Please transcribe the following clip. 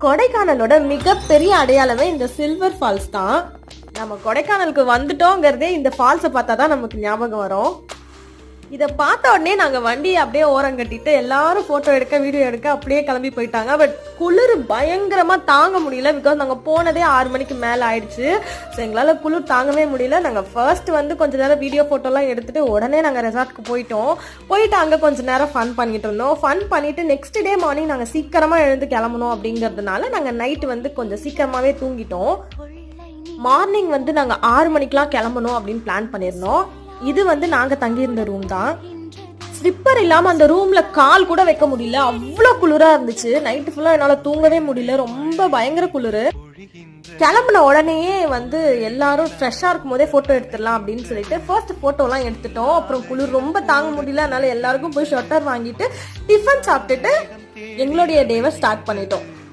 கொடைக்கானலோட மிகப்பெரிய அடையாளமே இந்த சில்வர் ஃபால்ஸ் தான். நம்ம கொடைக்கானலுக்கு வந்துட்டோங்கிறதே இந்த ஃபால்ஸை பார்த்தா தான் நமக்கு ஞாபகம் வரும். இதை பார்த்த உடனே நாங்கள் வண்டியை அப்படியே ஓரம் கட்டிட்டு எல்லாரும் ஃபோட்டோ எடுக்க வீடியோ எடுக்க அப்படியே கிளம்பி போயிட்டாங்க. பட் குளிர் பயங்கரமாக தாங்க முடியல. பிகாஸ் நாங்கள் போனதே 6 மணிக்கு மேலே ஆயிடுச்சு. ஸோ எங்களால் குளிர் தாங்கவே முடியல. நாங்கள் ஃபர்ஸ்ட் வந்து கொஞ்சம் நேரம் வீடியோ ஃபோட்டோலாம் எடுத்துட்டு உடனே நாங்கள் ரெசார்ட்க்கு போயிட்டு அங்கே கொஞ்சம் நேரம் ஃபன் பண்ணிட்டு இருந்தோம். ஃபன் பண்ணிட்டு நெக்ஸ்ட் டே மார்னிங் நாங்கள் சீக்கிரமாக எழுந்து கிளம்பணும் அப்படிங்கிறதுனால நாங்கள் நைட்டு வந்து கொஞ்சம் சீக்கிரமாகவே தூங்கிட்டோம். மார்னிங் வந்து நாங்கள் 6 மணிக்கெலாம் கிளம்பணும் அப்படின்னு பிளான் பண்ணியிருந்தோம். இது வந்து நாங்கள் தங்கியிருந்த ரூம் தான். ஸ்லிப்பர் இல்லாமல் அந்த ரூமில் கால் கூட வைக்க முடியல, அவ்வளோ குளிராக இருந்துச்சு. நைட்டு ஃபுல்லாக என்னால் தூங்கவே முடியல, ரொம்ப பயங்கர குளிர். கிளம்புன உடனேயே வந்து எல்லாரும் ஃப்ரெஷ்ஷாக இருக்கும் போதே ஃபோட்டோ எடுத்துடலாம் அப்படின்னு சொல்லிட்டு ஃபர்ஸ்ட் ஃபோட்டோலாம் எடுத்துட்டோம். அப்புறம் குளிர் ரொம்ப தாங்க முடியல, அதனால எல்லாருக்கும் போய் ஷொட்டர் வாங்கிட்டு டிஃபன் சாப்பிட்டுட்டு எங்களுடைய டேவை ஸ்டார்ட் பண்ணிட்டோம்.